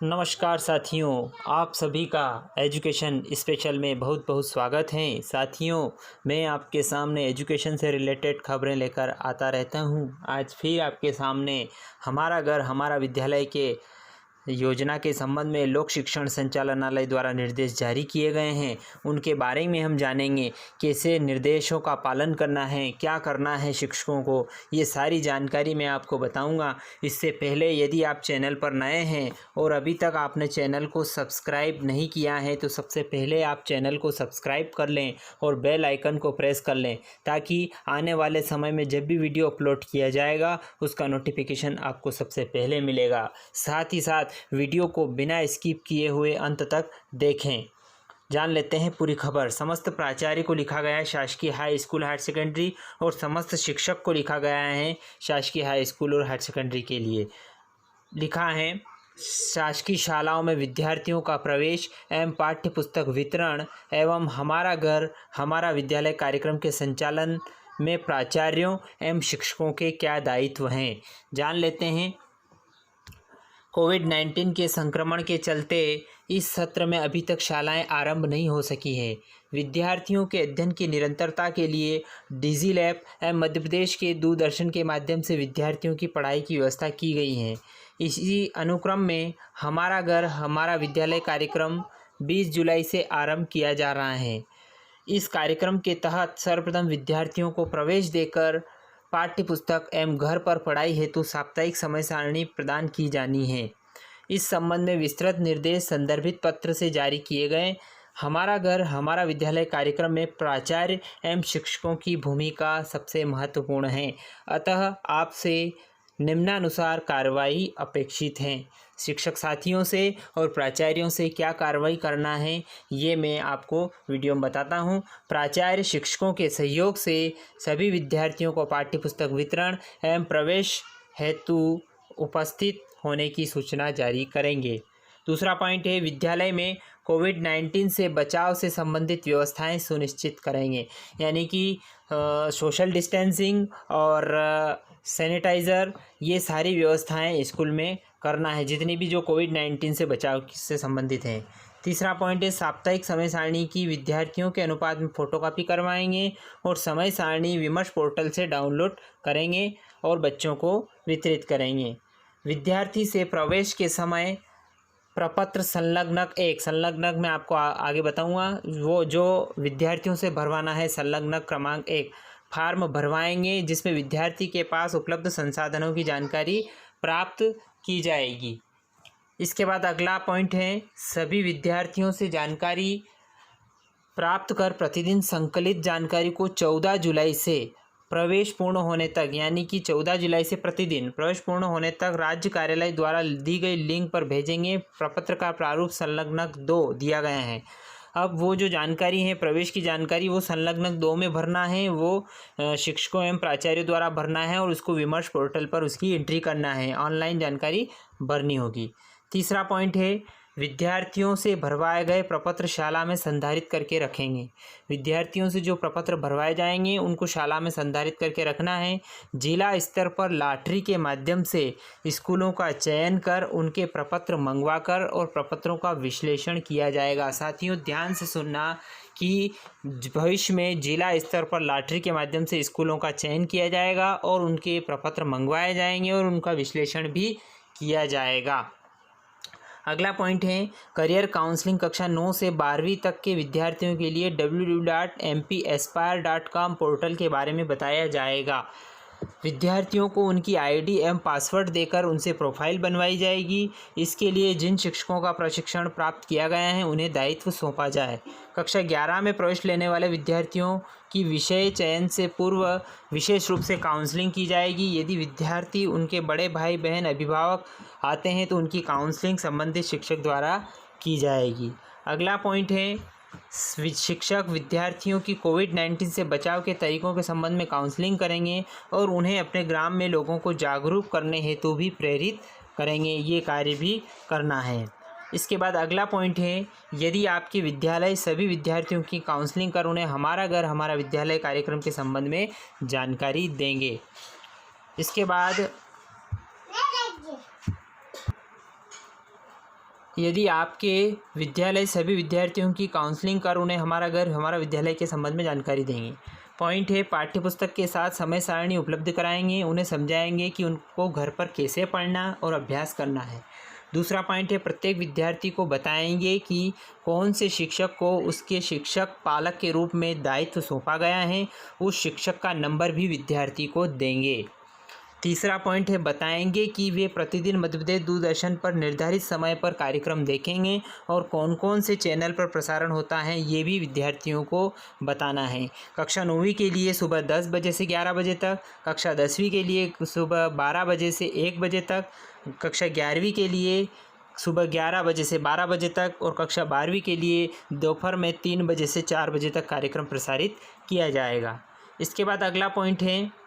नमस्कार साथियों, आप सभी का एजुकेशन स्पेशल में बहुत बहुत स्वागत है। साथियों, मैं आपके सामने एजुकेशन से रिलेटेड खबरें लेकर आता रहता हूं। आज फिर आपके सामने हमारा घर हमारा विद्यालय के योजना के संबंध में लोक शिक्षण संचालनालय द्वारा निर्देश जारी किए गए हैं, उनके बारे में हम जानेंगे। कैसे निर्देशों का पालन करना है, क्या करना है शिक्षकों को, ये सारी जानकारी मैं आपको बताऊंगा। इससे पहले यदि आप चैनल पर नए हैं और अभी तक आपने चैनल को सब्सक्राइब नहीं किया है तो सबसे पहले आप चैनल को सब्सक्राइब कर लें और बेल आइकन को प्रेस कर लें, ताकि आने वाले समय में जब भी वीडियो अपलोड किया जाएगा उसका नोटिफिकेशन आपको सबसे पहले मिलेगा। साथ ही साथ वीडियो को बिना स्किप किए हुए अंत तक देखें। जान लेते हैं पूरी खबर। समस्त प्राचार्य को लिखा गया है शासकीय हाई स्कूल हायर सेकेंडरी और समस्त शिक्षक को लिखा गया है शासकीय हाई स्कूल और हायर सेकेंडरी के लिए। लिखा है, शासकीय शालाओं में विद्यार्थियों का प्रवेश एवं पाठ्य पुस्तक वितरण एवं हमारा घर हमारा विद्यालय कार्यक्रम के संचालन में प्राचार्यों एवं शिक्षकों के क्या दायित्व हैं। जान लेते हैं। कोविड-19 के संक्रमण के चलते इस सत्र में अभी तक शालाएं आरंभ नहीं हो सकी हैं। विद्यार्थियों के अध्ययन की निरंतरता के लिए डिजी लैब एवं मध्य प्रदेश के दूरदर्शन के माध्यम से विद्यार्थियों की पढ़ाई की व्यवस्था की गई है। इसी अनुक्रम में हमारा घर हमारा विद्यालय कार्यक्रम 20 जुलाई से आरंभ किया जा रहा है। इस कार्यक्रम के तहत सर्वप्रथम विद्यार्थियों को प्रवेश देकर पाठ्य पुस्तक एवं घर पर पढ़ाई हेतु साप्ताहिक समय सारणी प्रदान की जानी है। इस संबंध में विस्तृत निर्देश संदर्भित पत्र से जारी किए गए। हमारा घर हमारा विद्यालय कार्यक्रम में प्राचार्य एवं शिक्षकों की भूमिका सबसे महत्वपूर्ण है, अतः आपसे निम्नानुसार कार्रवाई अपेक्षित है। शिक्षक साथियों से और प्राचार्यों से क्या कार्रवाई करना है ये मैं आपको वीडियो में बताता हूँ। प्राचार्य शिक्षकों के सहयोग से सभी विद्यार्थियों को पाठ्य पुस्तक वितरण एवं प्रवेश हेतु उपस्थित होने की सूचना जारी करेंगे। दूसरा पॉइंट है, विद्यालय में कोविड-19 से बचाव से संबंधित व्यवस्थाएं सुनिश्चित करेंगे, यानी कि सोशल डिस्टेंसिंग और सैनिटाइज़र, ये सारी व्यवस्थाएं स्कूल में करना है, जितनी भी जो कोविड-19 से बचाव से संबंधित हैं। तीसरा पॉइंट है, साप्ताहिक समय सारणी की विद्यार्थियों के अनुपात में फ़ोटोकॉपी करवाएंगे और समय सारणी विमर्श पोर्टल से डाउनलोड करेंगे और बच्चों को वितरित करेंगे। विद्यार्थी से प्रवेश के समय प्रपत्र संलग्नक मैं आपको आगे बताऊंगा। वो जो विद्यार्थियों से भरवाना है, संलग्नक क्रमांक 1 फार्म भरवाएंगे, जिसमें विद्यार्थी के पास उपलब्ध संसाधनों की जानकारी प्राप्त की जाएगी। इसके बाद अगला पॉइंट है, सभी विद्यार्थियों से जानकारी प्राप्त कर प्रतिदिन संकलित जानकारी को 14 जुलाई से प्रवेश पूर्ण होने तक, यानी कि 14 जुलाई से प्रतिदिन प्रवेश पूर्ण होने तक राज्य कार्यालय द्वारा दी गई लिंक पर भेजेंगे। प्रपत्र का प्रारूप संलग्नक 2 दिया गया है। अब वो जो जानकारी है, प्रवेश की जानकारी, वो संलग्नक 2 में भरना है, वो शिक्षकों एवं प्राचार्यों द्वारा भरना है और उसको विमर्श पोर्टल पर उसकी एंट्री करना है, ऑनलाइन जानकारी भरनी होगी। तीसरा पॉइंट है, विद्यार्थियों से भरवाए गए प्रपत्र शाला में संधारित करके रखेंगे। विद्यार्थियों से जो प्रपत्र भरवाए जाएंगे उनको शाला में संधारित करके रखना है। जिला स्तर पर लॉटरी के माध्यम से स्कूलों का चयन कर उनके प्रपत्र मंगवाकर और प्रपत्रों का विश्लेषण किया जाएगा। साथियों, ध्यान से सुनना कि भविष्य में जिला स्तर पर लॉटरी के माध्यम से स्कूलों का चयन किया जाएगा और उनके प्रपत्र मंगवाए जाएंगे और उनका विश्लेषण भी किया जाएगा। अगला पॉइंट है, करियर काउंसलिंग कक्षा 9 से 12वीं तक के विद्यार्थियों के लिए www.mpaspire.com पोर्टल के बारे में बताया जाएगा। विद्यार्थियों को उनकी आईडी एवं पासवर्ड देकर उनसे प्रोफाइल बनवाई जाएगी। इसके लिए जिन शिक्षकों का प्रशिक्षण प्राप्त किया गया है उन्हें दायित्व सौंपा जाए। कक्षा 11 में प्रवेश लेने वाले विद्यार्थियों की विषय चयन से पूर्व विशेष रूप से काउंसलिंग की जाएगी। यदि विद्यार्थी, उनके बड़े भाई बहन, अभिभावक आते हैं तो उनकी काउंसलिंग संबंधित शिक्षक द्वारा की जाएगी। अगला पॉइंट है, शिक्षक विद्यार्थियों की कोविड-19 से बचाव के तरीकों के संबंध में काउंसलिंग करेंगे और उन्हें अपने ग्राम में लोगों को जागरूक करने हेतु भी प्रेरित करेंगे। ये कार्य भी करना है। इसके बाद अगला पॉइंट है, यदि आपके विद्यालय सभी विद्यार्थियों की काउंसलिंग कर उन्हें हमारा घर हमारा विद्यालय कार्यक्रम के संबंध में जानकारी देंगे। इसके बाद यदि आपके विद्यालय सभी विद्यार्थियों की काउंसलिंग कर उन्हें हमारा घर हमारा विद्यालय के संबंध में जानकारी देंगे। पॉइंट है, पाठ्यपुस्तक के साथ समय सारणी उपलब्ध कराएंगे, उन्हें समझाएंगे कि उनको घर पर कैसे पढ़ना और अभ्यास करना है। दूसरा पॉइंट है, प्रत्येक विद्यार्थी को बताएंगे कि कौन से शिक्षक को उसके शिक्षक पालक के रूप में दायित्व सौंपा गया है, उस शिक्षक का नंबर भी विद्यार्थी को देंगे। तीसरा पॉइंट है, बताएंगे कि वे प्रतिदिन मध्य प्रदेश दूरदर्शन पर निर्धारित समय पर कार्यक्रम देखेंगे और कौन कौन से चैनल पर प्रसारण होता है ये भी विद्यार्थियों को बताना है। कक्षा 9वीं के लिए सुबह 10 बजे से 11 बजे तक, कक्षा 10वीं के लिए सुबह 12 बजे से 1 बजे तक, कक्षा 11वीं के लिए सुबह 11 बजे से 12 बजे तक और कक्षा 12वीं के लिए दोपहर में 3 बजे से 4 बजे तक कार्यक्रम प्रसारित किया जाएगा। इसके बाद अगला पॉइंट है,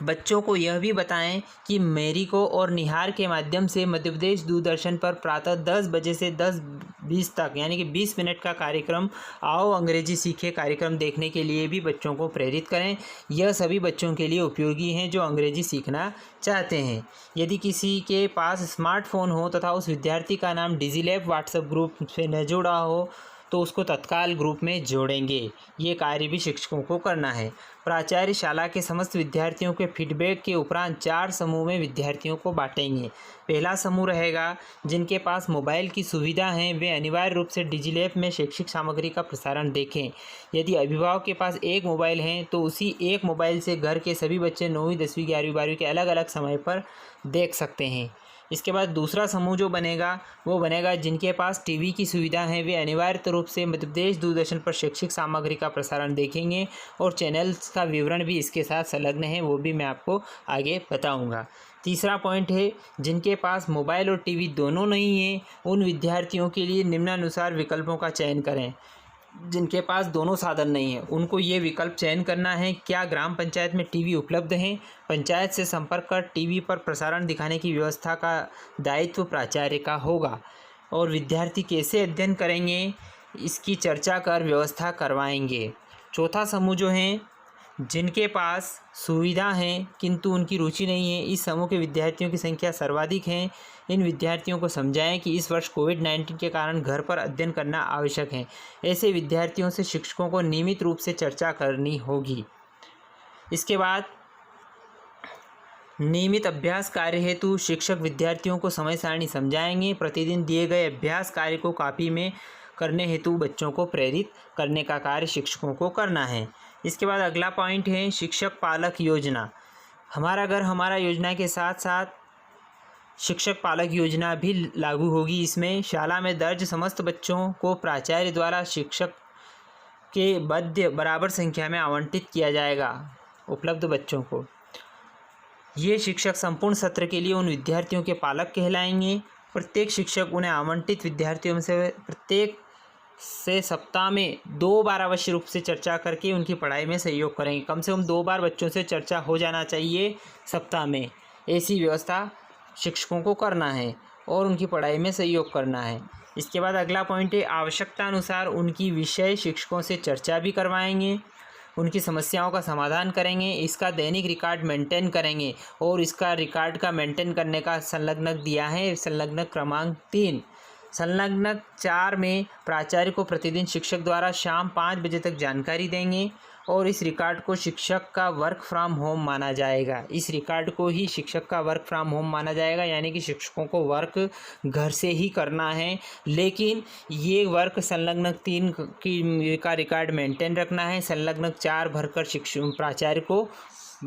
बच्चों को यह भी बताएं कि मेरिको और निहार के माध्यम से मध्य प्रदेश दूरदर्शन पर प्रातः 10 बजे से 10:20 तक यानी कि 20 मिनट का कार्यक्रम आओ अंग्रेजी सीखे कार्यक्रम देखने के लिए भी बच्चों को प्रेरित करें। यह सभी बच्चों के लिए उपयोगी हैं जो अंग्रेजी सीखना चाहते हैं। यदि किसी के पास स्मार्टफोन हो तथा उस विद्यार्थी का नाम डिजीलैब व्हाट्सएप ग्रुप से न जुड़ा हो तो उसको तत्काल ग्रुप में जोड़ेंगे। ये कार्य भी शिक्षकों को करना है। प्राचार्य शाला के समस्त विद्यार्थियों के फीडबैक के उपरांत 4 समूह में विद्यार्थियों को बांटेंगे। पहला समूह रहेगा जिनके पास मोबाइल की सुविधा है, वे अनिवार्य रूप से डिजीलैब में शैक्षिक सामग्री का प्रसारण देखें। यदि अभिभावक के पास एक मोबाइल है तो उसी एक मोबाइल से घर के सभी बच्चे 9वीं 10वीं 11वीं 12वीं के अलग अलग समय पर देख सकते हैं। इसके बाद दूसरा समूह जो बनेगा वो बनेगा जिनके पास टीवी की सुविधा है, वे अनिवार्य रूप से मध्य प्रदेश दूरदर्शन पर शैक्षिक सामग्री का प्रसारण देखेंगे और चैनल्स का विवरण भी इसके साथ संलग्न है, वो भी मैं आपको आगे बताऊंगा। तीसरा पॉइंट है, जिनके पास मोबाइल और टीवी दोनों नहीं है उन विद्यार्थियों के लिए निम्नानुसार विकल्पों का चयन करें। जिनके पास दोनों साधन नहीं है उनको ये विकल्प चयन करना है, क्या ग्राम पंचायत में टीवी उपलब्ध है, पंचायत से संपर्क कर टीवी पर प्रसारण दिखाने की व्यवस्था का दायित्व प्राचार्य का होगा और विद्यार्थी कैसे अध्ययन करेंगे इसकी चर्चा कर व्यवस्था करवाएंगे। चौथा समूह जो है जिनके पास सुविधा है किंतु उनकी रुचि नहीं है, इस समूह के विद्यार्थियों की संख्या सर्वाधिक है। इन विद्यार्थियों को समझाएं कि इस वर्ष कोविड-19 के कारण घर पर अध्ययन करना आवश्यक है। ऐसे विद्यार्थियों से शिक्षकों को नियमित रूप से चर्चा करनी होगी। इसके बाद नियमित अभ्यास कार्य हेतु शिक्षक विद्यार्थियों को समय सारणी समझाएंगे। प्रतिदिन दिए गए अभ्यास कार्य को कॉपी में करने हेतु बच्चों को प्रेरित करने का कार्य शिक्षकों को करना है। इसके बाद अगला पॉइंट है शिक्षक पालक योजना। हमारा घर हमारा योजना के साथ साथ शिक्षक पालक योजना भी लागू होगी। इसमें शाला में दर्ज समस्त बच्चों को प्राचार्य द्वारा शिक्षक के बद्य बराबर संख्या में आवंटित किया जाएगा उपलब्ध बच्चों को। ये शिक्षक संपूर्ण सत्र के लिए उन विद्यार्थियों के पालक कहलाएंगे। प्रत्येक शिक्षक उन्हें आवंटित विद्यार्थियों में से प्रत्येक से सप्ताह में 2 बार अवश्य रूप से चर्चा करके उनकी पढ़ाई में सहयोग करेंगे। कम से कम 2 बार बच्चों से चर्चा हो जाना चाहिए सप्ताह में। ऐसी व्यवस्था शिक्षकों को करना है और उनकी पढ़ाई में सहयोग करना है। इसके बाद अगला पॉइंट है आवश्यकता अनुसार उनकी विषय शिक्षकों से चर्चा भी करवाएंगे, उनकी समस्याओं का समाधान करेंगे, इसका दैनिक रिकॉर्ड मेंटेन करेंगे और इसका रिकॉर्ड का मेंटेन करने का संलग्नक दिया है संलग्नक क्रमांक 3। संलग्नक 4 में प्राचार्य को प्रतिदिन शिक्षक द्वारा शाम 5 बजे तक जानकारी देंगे और इस रिकॉर्ड को शिक्षक का वर्क फ्रॉम होम माना जाएगा। इस रिकॉर्ड को ही शिक्षक का वर्क फ्रॉम होम माना जाएगा, यानी कि शिक्षकों को वर्क घर से ही करना है, लेकिन ये वर्क संलग्नक 3 का रिकॉर्ड मेंटेन रखना है, संलग्नक 4 भरकर प्राचार्य को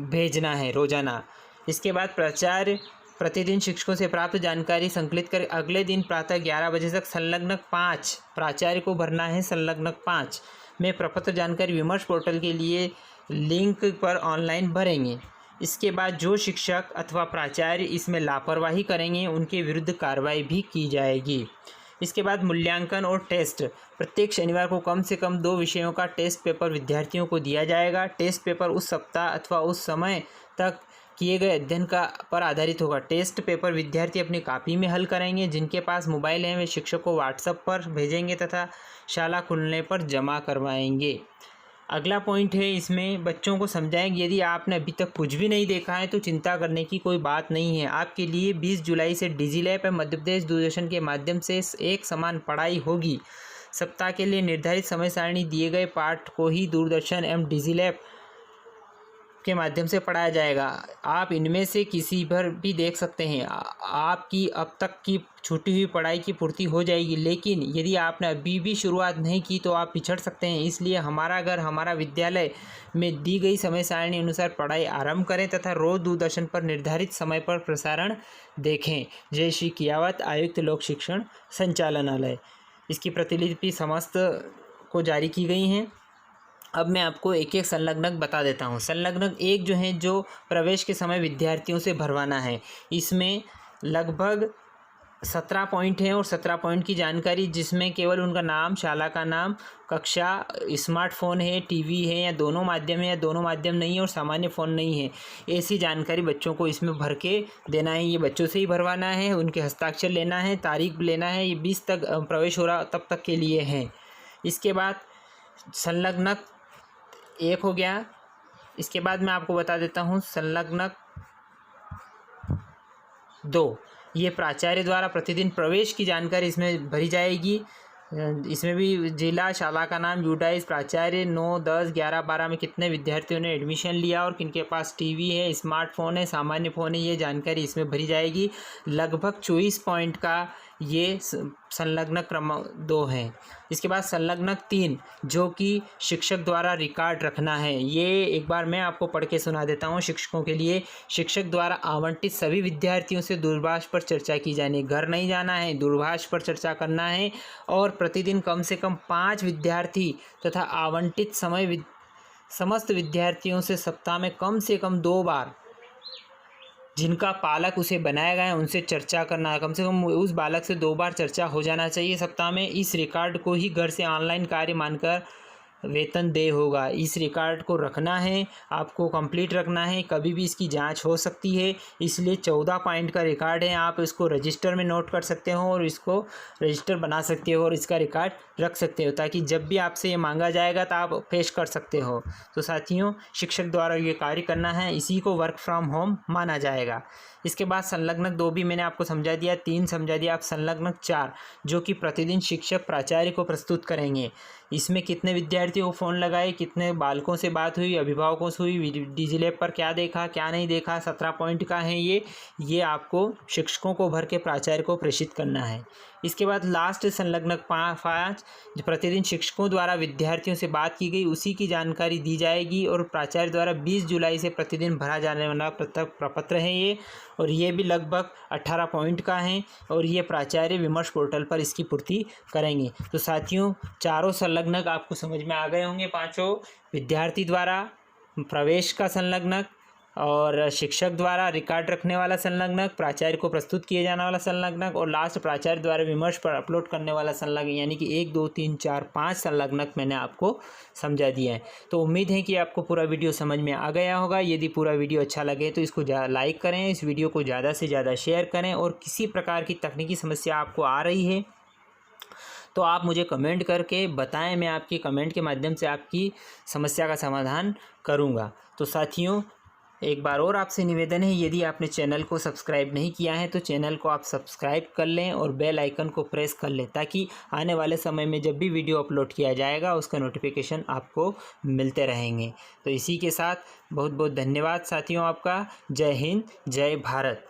भेजना है रोजाना। इसके बाद प्राचार्य प्रतिदिन शिक्षकों से प्राप्त जानकारी संकलित कर अगले दिन प्रातः 11 बजे तक संलग्नक 5 प्राचार्य को भरना है। संलग्नक 5 में प्रपत्र जानकारी विमर्श पोर्टल के लिए लिंक पर ऑनलाइन भरेंगे। इसके बाद जो शिक्षक अथवा प्राचार्य इसमें लापरवाही करेंगे उनके विरुद्ध कार्रवाई भी की जाएगी। इसके बाद मूल्यांकन और टेस्ट। प्रत्येक शनिवार को कम से कम 2 विषयों का टेस्ट पेपर विद्यार्थियों को दिया जाएगा। टेस्ट पेपर उस सप्ताह अथवा उस समय तक किए गए अध्ययन का पर आधारित होगा। टेस्ट पेपर विद्यार्थी अपनी कॉपी में हल करेंगे। जिनके पास मोबाइल है वे शिक्षक को व्हाट्सएप पर भेजेंगे तथा शाला खुलने पर जमा करवाएंगे। अगला पॉइंट है, इसमें बच्चों को समझाएं यदि आपने अभी तक कुछ भी नहीं देखा है तो चिंता करने की कोई बात नहीं है। आपके लिए 20 जुलाई से डिजिलैप एवं मध्य प्रदेश दूरदर्शन के माध्यम से एक समान पढ़ाई होगी। सप्ताह के लिए निर्धारित समय सारणी दिए गए पाठ को ही दूरदर्शन एवं डिजिलैप के माध्यम से पढ़ाया जाएगा। आप इनमें से किसी पर भी देख सकते हैं। आपकी अब तक की छूटी हुई पढ़ाई की पूर्ति हो जाएगी, लेकिन यदि आपने अभी भी शुरुआत नहीं की तो आप पिछड़ सकते हैं। इसलिए हमारा घर हमारा विद्यालय में दी गई समय सारणी अनुसार पढ़ाई आरंभ करें तथा रोज दूरदर्शन पर निर्धारित समय पर प्रसारण देखें। जय श्री कियावत, आयुक्त लोक शिक्षण संचालनालय। इसकी प्रतिलिपि समस्त को जारी की गई हैं। अब मैं आपको एक एक संलग्नक बता देता हूँ। संलग्नक एक जो है, जो प्रवेश के समय विद्यार्थियों से भरवाना है, इसमें लगभग 17 पॉइंट हैं और 17 पॉइंट की जानकारी, जिसमें केवल उनका नाम, शाला का नाम, कक्षा, स्मार्टफोन है, टीवी है या दोनों माध्यम है या दोनों माध्यम नहीं है और सामान्य फ़ोन नहीं है, ऐसी जानकारी बच्चों को इसमें भर के देना है। ये बच्चों से ही भरवाना है, उनके हस्ताक्षर लेना है, तारीख लेना है। ये 20 तक प्रवेश हो रहा तब तक के लिए है। इसके बाद संलग्नक एक हो गया। इसके बाद मैं आपको बता देता हूँ संलग्नक 2। ये प्राचार्य द्वारा प्रतिदिन प्रवेश की जानकारी इसमें भरी जाएगी। इसमें भी जिला, शाला का नाम, यूडाइस, प्राचार्य, 9, 10, 11, 12 में कितने विद्यार्थियों ने एडमिशन लिया और किनके पास टीवी है, स्मार्टफोन है, सामान्य फ़ोन है, ये जानकारी इसमें भरी जाएगी। लगभग 24 पॉइंट का ये संलग्नक क्रम 2 है। इसके बाद संलग्नक 3, जो कि शिक्षक द्वारा रिकॉर्ड रखना है। ये एक बार मैं आपको पढ़ के सुना देता हूँ शिक्षकों के लिए। शिक्षक द्वारा आवंटित सभी विद्यार्थियों से दूरभाष पर चर्चा की जानी। घर नहीं जाना है, दूरभाष पर चर्चा करना है और प्रतिदिन कम से कम 5 विद्यार्थी तथा आवंटित समय समस्त विद्यार्थियों से सप्ताह में कम से कम 2 बार जिनका पालक उसे बनाया गया है उनसे चर्चा करना है। कम से कम उस बालक से 2 बार चर्चा हो जाना चाहिए सप्ताह में। इस रिकॉर्ड को ही घर से ऑनलाइन कार्य मानकर वेतन देय होगा। इस रिकॉर्ड को रखना है, आपको कंप्लीट रखना है, कभी भी इसकी जांच हो सकती है। इसलिए 14 पॉइंट का रिकॉर्ड है। आप इसको रजिस्टर में नोट कर सकते हो और इसको रजिस्टर बना सकते हो और इसका रिकॉर्ड रख सकते हो, ताकि जब भी आपसे ये मांगा जाएगा तो आप पेश कर सकते हो। तो साथियों, शिक्षक द्वारा ये कार्य करना है, इसी को वर्क फ्रॉम होम माना जाएगा। इसके बाद संलग्नक 2 भी मैंने आपको समझा दिया, 3 समझा दिया। आप संलग्नक 4, जो कि प्रतिदिन शिक्षक प्राचार्य को प्रस्तुत करेंगे। इसमें कितने विद्यार्थियों को फ़ोन लगाए, कितने बालकों से बात हुई, अभिभावकों से हुई, डिजिलैप पर क्या देखा क्या नहीं देखा, 17 पॉइंट का है ये आपको शिक्षकों को भर के प्राचार्य को प्रेषित करना है। इसके बाद लास्ट संलग्नक 5, जो प्रतिदिन शिक्षकों द्वारा विद्यार्थियों से बात की गई उसी की जानकारी दी जाएगी और प्राचार्य द्वारा 20 जुलाई से प्रतिदिन भरा जाने वाला प्रपत्र है ये, और ये भी लगभग 18 पॉइंट का है और ये प्राचार्य विमर्श पोर्टल पर इसकी पूर्ति करेंगे। तो साथियों, चारों संलग्नक आपको समझ में आ गए होंगे। 5 विद्यार्थी द्वारा प्रवेश का संलग्नक और शिक्षक द्वारा रिकॉर्ड रखने वाला संलग्नक, प्राचार्य को प्रस्तुत किए जाने वाला संलग्नक और लास्ट प्राचार्य द्वारा विमर्श पर अपलोड करने वाला संलग्नक, यानी कि 1, 2, 3, 4, 5 संलग्नक मैंने आपको समझा दिया है। तो उम्मीद है कि आपको पूरा वीडियो समझ में आ गया होगा। यदि पूरा वीडियो अच्छा लगे तो इसको लाइक करें, इस वीडियो को ज़्यादा से ज़्यादा शेयर करें और किसी प्रकार की तकनीकी समस्या आपको आ रही है तो आप मुझे कमेंट करके बताएं। मैं आपकी कमेंट के माध्यम से आपकी समस्या का समाधान करूंगा। तो साथियों, एक बार और आपसे निवेदन है, यदि आपने चैनल को सब्सक्राइब नहीं किया है तो चैनल को आप सब्सक्राइब कर लें और बेल आइकन को प्रेस कर लें, ताकि आने वाले समय में जब भी वीडियो अपलोड किया जाएगा उसका नोटिफिकेशन आपको मिलते रहेंगे। तो इसी के साथ बहुत बहुत धन्यवाद साथियों आपका। जय हिंद, जय भारत।